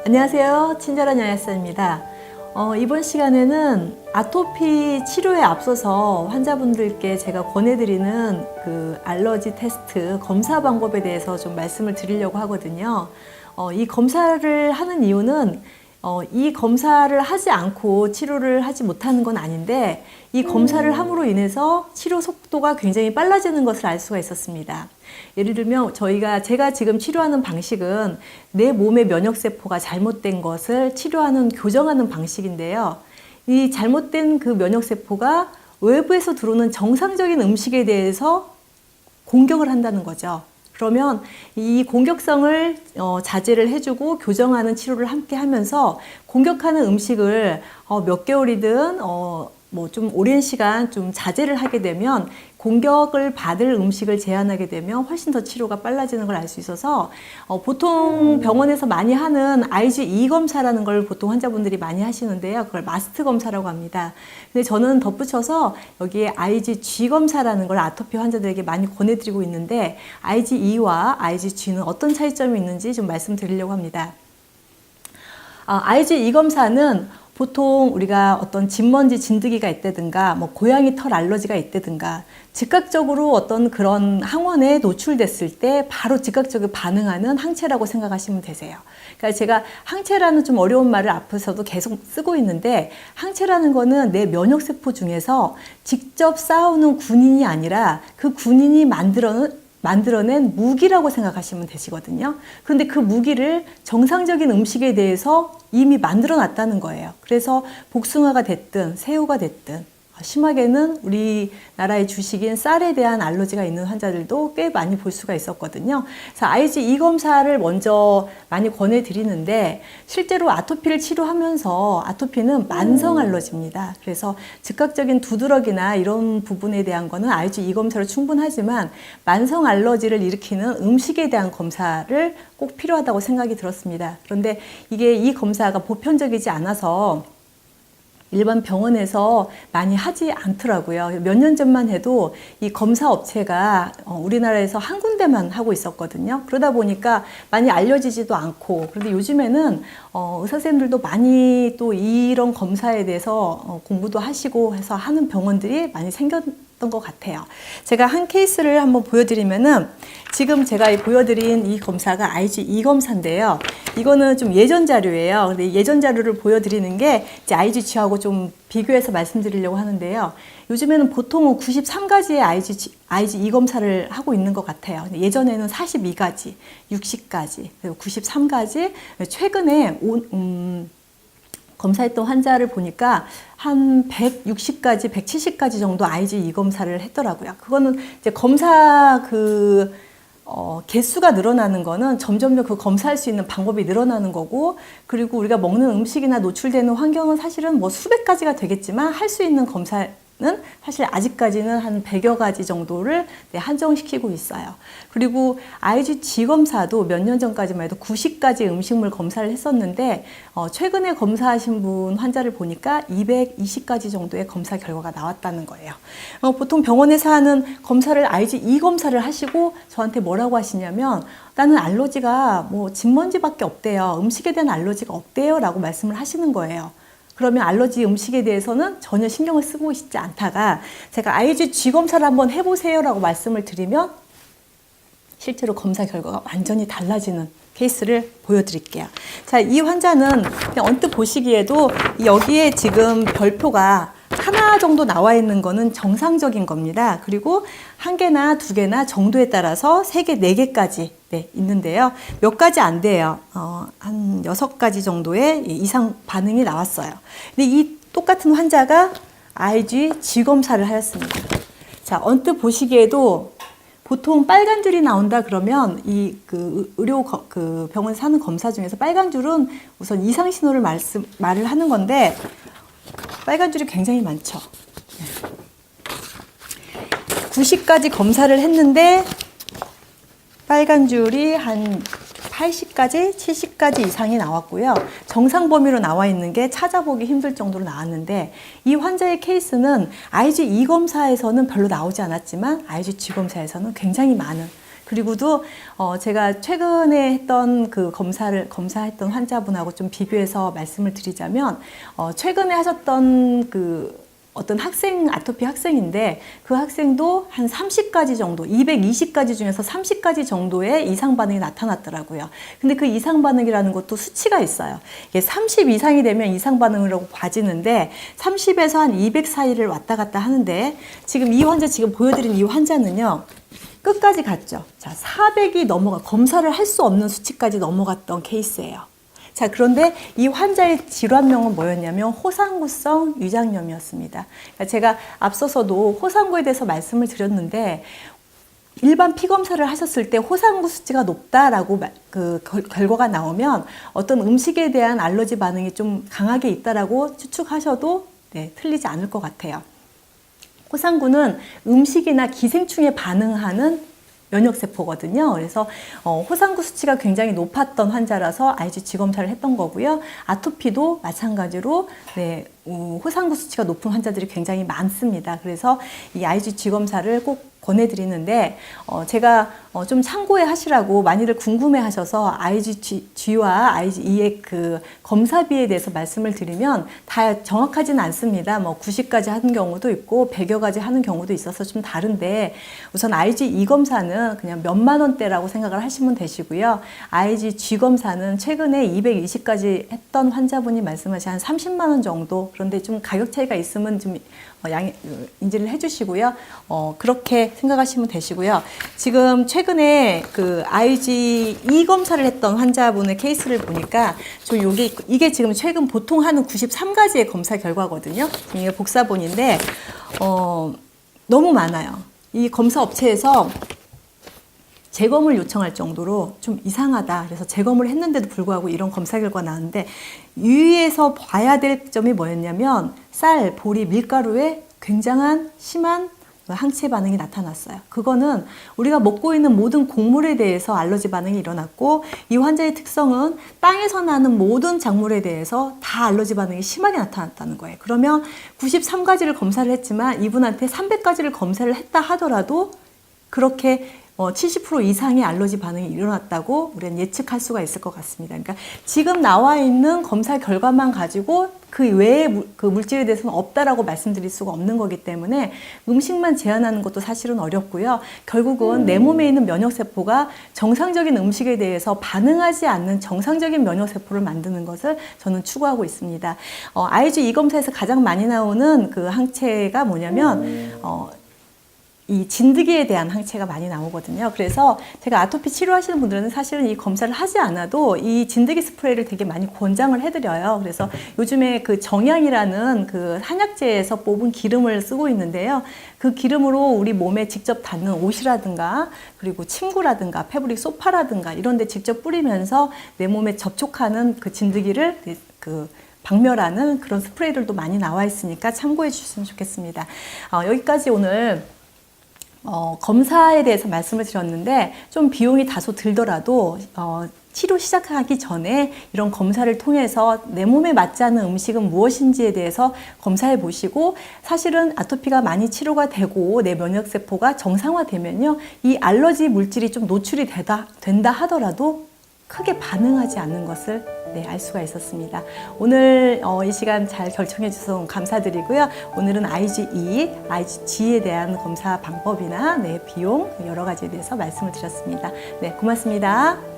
안녕하세요. 친절한 여약사입니다. 이번 시간에는 아토피 치료에 앞서서 환자분들께 제가 권해드리는 그 알러지 테스트 검사 방법에 대해서 좀 말씀을 드리려고 하거든요. 이 검사를 하는 이유는 이 검사를 하지 않고 치료를 하지 못하는 건 아닌데 이 검사를 함으로 인해서 치료 속도가 굉장히 빨라지는 것을 알 수가 있었습니다. 예를 들면 제가 지금 치료하는 방식은 내 몸의 면역세포가 잘못된 것을 치료하는 교정하는 방식인데요. 이 잘못된 그 면역세포가 외부에서 들어오는 정상적인 음식에 대해서 공격을 한다는 거죠. 그러면 이 공격성을 자제를 해주고 교정하는 치료를 함께 하면서 공격하는 음식을 몇 개월이든 뭐 좀 오랜 시간 좀 자제를 하게 되면 공격을 받을 음식을 제한하게 되면 훨씬 더 치료가 빨라지는 걸 알 수 있어서 보통 병원에서 많이 하는 IgE 검사라는 걸 보통 환자분들이 많이 하시는데요. 그걸 마스트 검사라고 합니다. 근데 저는 덧붙여서 여기에 IgG 검사라는 걸 아토피 환자들에게 많이 권해드리고 있는데 IgE와 IgG는 어떤 차이점이 있는지 좀 말씀드리려고 합니다. IgE 검사는 보통 우리가 어떤 진먼지 진드기가 있다든가 뭐 고양이 털 알러지가 있다든가 즉각적으로 어떤 그런 항원에 노출됐을 때 바로 즉각적으로 반응하는 항체라고 생각하시면 되세요. 그러니까 제가 항체라는 좀 어려운 말을 앞에서도 계속 쓰고 있는데 항체라는 거는 내 면역세포 중에서 직접 싸우는 군인이 아니라 그 군인이 만들어낸 무기라고 생각하시면 되시거든요. 그런데 그 무기를 정상적인 음식에 대해서 이미 만들어 놨다는 거예요. 그래서 복숭아가 됐든 새우가 됐든 심하게는 우리나라의 주식인 쌀에 대한 알러지가 있는 환자들도 꽤 많이 볼 수가 있었거든요. 그래서 IgE 검사를 먼저 많이 권해드리는데 실제로 아토피를 치료하면서 아토피는 만성 알러지입니다. 그래서 즉각적인 두드러기나 이런 부분에 대한 거는 IgE 검사로 충분하지만 만성 알러지를 일으키는 음식에 대한 검사를 꼭 필요하다고 생각이 들었습니다. 그런데 이 검사가 보편적이지 않아서 일반 병원에서 많이 하지 않더라고요. 몇 년 전만 해도 이 검사 업체가 우리나라에서 한 군데만 하고 있었거든요. 그러다 보니까 많이 알려지지도 않고, 그런데 요즘에는 의사 선생님들도 많이 또 이런 검사에 대해서 공부도 하시고 해서 하는 병원들이 많이 생겼던 것 같아요. 제가 한 케이스를 한번 보여드리면은 지금 제가 보여드린 이 검사가 IgE 검사인데요. 이거는 좀 예전 자료예요. 근데 예전 자료를 보여드리는 게 이제 IgG하고 좀 비교해서 말씀드리려고 하는데요. 요즘에는 보통은 93가지의 IgE 검사를 하고 있는 것 같아요. 예전에는 42가지, 60가지, 그리고 93가지, 최근에 검사했던 환자를 보니까 한 160가지, 170가지 정도 IgE 검사를 했더라고요. 그거는 이제 검사 개수가 늘어나는 거는 점점 그 검사할 수 있는 방법이 늘어나는 거고, 그리고 우리가 먹는 음식이나 노출되는 환경은 사실은 뭐 수백 가지가 되겠지만 할 수 있는 검사는 사실 아직까지는 한 100여 가지 정도를 한정시키고 있어요. 그리고 IgG 검사도 몇 년 전까지만 해도 90가지 음식물 검사를 했었는데 최근에 검사하신 분 환자를 보니까 220가지 정도의 검사 결과가 나왔다는 거예요. 보통 병원에서 하는 검사를 IgE 검사를 하시고 저한테 뭐라고 하시냐면 나는 알러지가 뭐 진먼지밖에 없대요. 음식에 대한 알러지가 없대요 라고 말씀을 하시는 거예요. 그러면 알러지 음식에 대해서는 전혀 신경을 쓰고 있지 않다가 제가 IgG 검사를 한번 해보세요 라고 말씀을 드리면 실제로 검사 결과가 완전히 달라지는 케이스를 보여드릴게요. 자, 이 환자는 그냥 언뜻 보시기에도 여기에 지금 별표가 하나 정도 나와 있는 거는 정상적인 겁니다. 그리고 한 개나 두 개나 정도에 따라서 3개, 4개까지 있는데요. 몇 가지 안 돼요. 한 6가지 정도의 이상 반응이 나왔어요. 근데 이 똑같은 환자가 IgG 검사를 하였습니다. 자, 언뜻 보시기에도 보통 빨간 줄이 나온다 그러면 병원에서 하는 검사 중에서 빨간 줄은 우선 이상 신호를 말을 하는 건데 빨간 줄이 굉장히 많죠. 90가지 검사를 했는데 빨간 줄이 한 80가지, 70가지 이상이 나왔고요. 정상 범위로 나와 있는 게 찾아보기 힘들 정도로 나왔는데 이 환자의 케이스는 IgE 검사에서는 별로 나오지 않았지만 IgG 검사에서는 굉장히 많은, 그리고도 제가 최근에 했던 그 검사했던 환자분하고 좀 비교해서 말씀을 드리자면 최근에 하셨던 그 어떤 아토피 학생인데 그 학생도 한 30가지 정도, 220가지 중에서 30가지 정도의 이상 반응이 나타났더라고요. 근데 그 이상 반응이라는 것도 수치가 있어요. 이게 30 이상이 되면 이상 반응이라고 봐지는데 30에서 한 200 사이를 왔다 갔다 하는데 지금 이 환자, 지금 보여드린 이 환자는요. 끝까지 갔죠. 자, 400이 검사를 할 수 없는 수치까지 넘어갔던 케이스예요. 자, 그런데 이 환자의 질환명은 뭐였냐면 호상구성 위장염이었습니다. 그러니까 제가 앞서서도 호상구에 대해서 말씀을 드렸는데 일반 피검사를 하셨을 때 호상구 수치가 높다라고 그 결과가 나오면 어떤 음식에 대한 알러지 반응이 좀 강하게 있다라고 추측하셔도 틀리지 않을 것 같아요. 호상구는 음식이나 기생충에 반응하는 면역세포거든요. 그래서 호상구 수치가 굉장히 높았던 환자라서 IgG 검사를 했던 거고요. 아토피도 마찬가지로 호상구 수치가 높은 환자들이 굉장히 많습니다. 그래서 이 IgG 검사를 꼭 권해드리는데 제가 좀 참고해 하시라고 많이들 궁금해 하셔서 IgG와 IgE의 그 검사비에 대해서 말씀을 드리면 다 정확하지는 않습니다. 뭐 90까지 하는 경우도 있고 100여 가지 하는 경우도 있어서 좀 다른데 우선 IgE 검사는 그냥 몇만 원대라고 생각을 하시면 되시고요. IgG 검사는 최근에 220까지 했던 환자분이 말씀하신 한 30만 원 정도, 그런데 좀 가격 차이가 있으면 좀 인지를 해주시고요. 그렇게 생각하시면 되시고요. 지금 최근에 그 IgE 검사를 했던 환자분의 케이스를 보니까 이게 지금 최근 보통 하는 93가지의 검사 결과거든요. 이게 복사본인데 너무 많아요. 이 검사 업체에서 재검을 요청할 정도로 좀 이상하다. 그래서 재검을 했는데도 불구하고 이런 검사 결과가 나왔는데 유의해서 봐야 될 점이 뭐였냐면 쌀, 보리, 밀가루에 굉장한 심한 항체 반응이 나타났어요. 그거는 우리가 먹고 있는 모든 곡물에 대해서 알러지 반응이 일어났고 이 환자의 특성은 땅에서 나는 모든 작물에 대해서 다 알러지 반응이 심하게 나타났다는 거예요. 그러면 93가지를 검사를 했지만 이분한테 300가지를 검사를 했다 하더라도 그렇게 70% 이상의 알러지 반응이 일어났다고 우리는 예측할 수가 있을 것 같습니다. 그러니까 지금 나와 있는 검사 결과만 가지고 그 외의 그 물질에 대해서는 없다라고 말씀드릴 수가 없는 거기 때문에 음식만 제한하는 것도 사실은 어렵고요. 결국은 내 몸에 있는 면역세포가 정상적인 음식에 대해서 반응하지 않는 정상적인 면역세포를 만드는 것을 저는 추구하고 있습니다. IgE 검사에서 가장 많이 나오는 그 항체가 뭐냐면 이 진드기에 대한 항체가 많이 나오거든요. 그래서 제가 아토피 치료하시는 분들은 사실은 이 검사를 하지 않아도 이 진드기 스프레이를 되게 많이 권장을 해드려요. 그래서 요즘에 그 정향이라는 그 한약재에서 뽑은 기름을 쓰고 있는데요. 그 기름으로 우리 몸에 직접 닿는 옷이라든가 그리고 침구라든가 패브릭 소파라든가 이런 데 직접 뿌리면서 내 몸에 접촉하는 그 진드기를 박멸하는 그런 스프레이들도 많이 나와 있으니까 참고해 주셨으면 좋겠습니다. 여기까지 오늘 검사에 대해서 말씀을 드렸는데 좀 비용이 다소 들더라도 치료 시작하기 전에 이런 검사를 통해서 내 몸에 맞지 않는 음식은 무엇인지에 대해서 검사해 보시고 사실은 아토피가 많이 치료가 되고 내 면역세포가 정상화되면요 이 알러지 물질이 좀 노출이 된다 하더라도 크게 반응하지 않는 것을 알 수가 있었습니다. 오늘 이 시간 잘 결청해 주셔서 감사드리고요. 오늘은 IgE, IgG에 대한 검사 방법이나 비용 여러 가지에 대해서 말씀을 드렸습니다. 네, 고맙습니다.